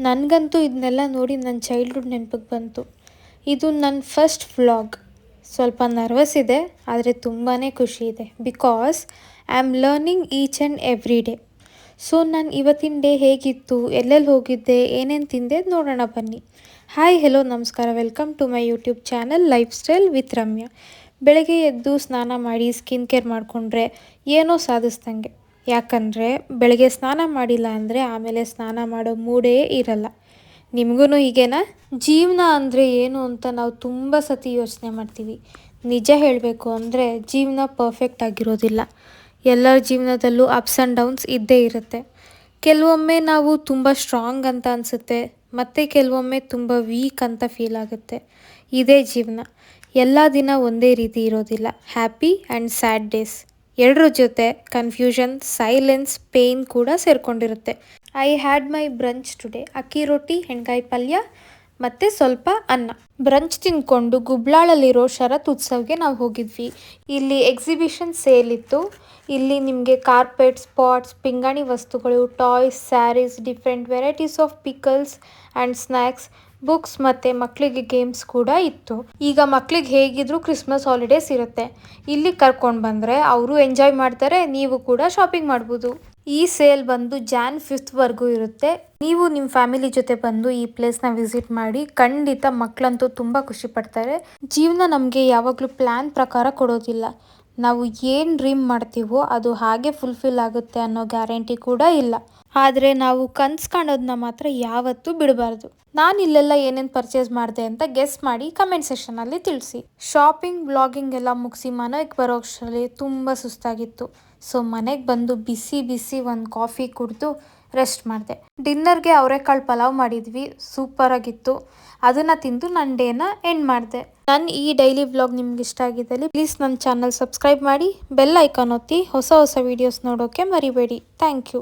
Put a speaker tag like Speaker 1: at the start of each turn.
Speaker 1: ನನಗಂತೂ ಇದನ್ನೆಲ್ಲ ನೋಡಿ ನನ್ನ ಚೈಲ್ಡ್ಹುಡ್ ನೆನಪಿಗೆ ಬಂತು. ಇದು ನನ್ನ ಫಸ್ಟ್ ವ್ಲಾಗ್. ಸ್ವಲ್ಪ ನರ್ವಸ್ ಇದೆ, ಆದರೆ ತುಂಬಾ ಖುಷಿ ಇದೆ. Because I am learning each and every day. So ನಾನು ಇವತ್ತಿನ ಡೇ ಹೇಗಿತ್ತು, ಎಲ್ಲೆಲ್ಲಿ ಹೋಗಿದ್ದೆ, ಏನೇನು ತಿಂದೆ ನೋಡೋಣ ಬನ್ನಿ. ಹಾಯ್, ಹೆಲೋ, ನಮಸ್ಕಾರ. Welcome to my YouTube channel lifestyle with Ramya. ಬೆಳಗ್ಗೆ ಎದ್ದು ಸ್ನಾನ ಮಾಡಿ ಸ್ಕಿನ್ ಕೇರ್ ಮಾಡಿಕೊಂಡ್ರೆ ಏನೋ ಸಾಧಿಸ್ದಂಗೆ. ಯಾಕಂದರೆ ಬೆಳಗ್ಗೆ ಸ್ನಾನ ಮಾಡಿಲ್ಲ ಅಂದರೆ ಆಮೇಲೆ ಸ್ನಾನ ಮಾಡೋ ಮೂಡೇ ಇರಲ್ಲ. ನಿಮಗೂ ಹೀಗೇನಾ? ಜೀವನ ಅಂದರೆ ಏನು ಅಂತ ನಾವು ತುಂಬ ಸತಿ ಯೋಚನೆ ಮಾಡ್ತೀವಿ. ನಿಜ ಹೇಳಬೇಕು ಅಂದರೆ ಜೀವನ ಪರ್ಫೆಕ್ಟ್ ಆಗಿರೋದಿಲ್ಲ. ಎಲ್ಲರ ಜೀವನದಲ್ಲೂ ಅಪ್ಸ್ ಆ್ಯಂಡ್ ಡೌನ್ಸ್ ಇದ್ದೇ ಇರುತ್ತೆ. ಕೆಲವೊಮ್ಮೆ ನಾವು ತುಂಬ ಸ್ಟ್ರಾಂಗ್ ಅಂತ ಅನಿಸುತ್ತೆ, ಮತ್ತು ಕೆಲವೊಮ್ಮೆ ತುಂಬ ವೀಕ್ ಅಂತ ಫೀಲ್ ಆಗುತ್ತೆ. ಇದೇ ಜೀವನ. ಎಲ್ಲ ದಿನ ಒಂದೇ ರೀತಿ ಇರೋದಿಲ್ಲ. ಹ್ಯಾಪಿ ಆ್ಯಂಡ್ ಸ್ಯಾಡ್ ಡೇಸ್ ಎರಡರ ಜೊತೆ ಕನ್ಫ್ಯೂಷನ್, ಸೈಲೆನ್ಸ್, ಪೇಯ್ನ್ ಕೂಡ ಸೇರಿಕೊಂಡಿರುತ್ತೆ. I had my brunch today. ಅಕ್ಕಿ ರೊಟ್ಟಿ, ಹೆಣ್ಕಾಯಿ ಪಲ್ಯ ಮತ್ತು ಸ್ವಲ್ಪ ಅನ್ನ. ಬ್ರಂಚ್ ತಿಂದ್ಕೊಂಡು ಗುಬ್ಲಾಳಲ್ಲಿರೋ ಶರತ್ ಉತ್ಸವ್ಗೆ ನಾವು ಹೋಗಿದ್ವಿ. ಇಲ್ಲಿ ಎಕ್ಸಿಬಿಷನ್ ಸೇಲ್ ಇತ್ತು. ಇಲ್ಲಿ ನಿಮಗೆ ಕಾರ್ಪೆಟ್ಸ್, ಪಾಟ್ಸ್, ಪಿಂಗಾಣಿ ವಸ್ತುಗಳು, toys, sarees, different varieties of pickles and snacks, books ಮತ್ತು ಮಕ್ಕಳಿಗೆ ಗೇಮ್ಸ್ ಕೂಡ ಇತ್ತು. ಈಗ ಮಕ್ಕಳಿಗೆ ಹೇಗಿದ್ರು ಕ್ರಿಸ್ಮಸ್ ಹಾಲಿಡೇಸ್ ಇರುತ್ತೆ. ಇಲ್ಲಿ ಕರ್ಕೊಂಡು ಬಂದರೆ ಅವರು ಎಂಜಾಯ್ ಮಾಡ್ತಾರೆ, ನೀವು ಕೂಡ ಶಾಪಿಂಗ್ ಮಾಡ್ಬೋದು. ಈ ಸೇಲ್ ಬಂದು ಜಾನ್ 5th ಇರುತ್ತೆ. ನೀವು ನಿಮ್ಮ ಫ್ಯಾಮಿಲಿ ಜೊತೆ ಬಂದು ಈ ಪ್ಲೇಸ್ನ ವಿಸಿಟ್ ಮಾಡಿ. ಖಂಡಿತ ಮಕ್ಕಳಂತೂ ತುಂಬ ಖುಷಿ ಪಡ್ತಾರೆ. ಜೀವನ ನಮಗೆ ಯಾವಾಗಲೂ ಪ್ಲ್ಯಾನ್ ಪ್ರಕಾರ ಕೊಡೋದಿಲ್ಲ. ನಾವು ಏನು ಡ್ರೀಮ್ ಮಾಡ್ತೀವೋ ಅದು ಹಾಗೆ ಫುಲ್ಫಿಲ್ ಆಗುತ್ತೆ ಅನ್ನೋ ಗ್ಯಾರಂಟಿ ಕೂಡ ಇಲ್ಲ. ಆದರೆ ನಾವು ಕನಸು ಕಾಣೋದನ್ನ ಮಾತ್ರ ಯಾವತ್ತೂ ಬಿಡಬಾರ್ದು. ನಾನು ಇಲ್ಲೆಲ್ಲ ಏನೇನು ಪರ್ಚೇಸ್ ಮಾಡಿದೆ ಅಂತ ಗೆಸ್ ಮಾಡಿ ಕಮೆಂಟ್ ಸೆಷನಲ್ಲಿ ತಿಳಿಸಿ. ಶಾಪಿಂಗ್, ಬ್ಲಾಗಿಂಗ್ ಎಲ್ಲ ಮುಗಿಸಿ ಮನೆಗೆ ಬರೋ ಅಷ್ಟರಲ್ಲಿ ತುಂಬ ಸುಸ್ತಾಗಿತ್ತು. ಸೊ ಮನೆಗೆ ಬಂದು ಬಿಸಿ ಬಿಸಿ ಒಂದು ಕಾಫಿ ಕುಡಿದು ರೆಸ್ಟ್ ಮಾಡಿದೆ. ಡಿನ್ನರ್ಗೆ ಅವರೆಕಾಳು ಪಲಾವ್ ಮಾಡಿದ್ವಿ, ಸೂಪರಾಗಿತ್ತು. ಅದನ್ನು ತಿಂದು ನನ್ನ ಡೇನ ಎಂಡ್ ಮಾಡಿದೆ. ನನ್ನ ಈ ಡೈಲಿ ವ್ಲಾಗ್ ನಿಮ್ಗೆ ಇಷ್ಟ ಆಗಿದ್ದಲ್ಲಿ ಪ್ಲೀಸ್ ನನ್ನ ಚಾನಲ್ ಸಬ್ಸ್ಕ್ರೈಬ್ ಮಾಡಿ, ಬೆಲ್ ಐಕಾನ್ ಒತ್ತಿ. ಹೊಸ ಹೊಸ ವೀಡಿಯೋಸ್ ನೋಡೋಕ್ಕೆ ಮರಿಬೇಡಿ. Thank you.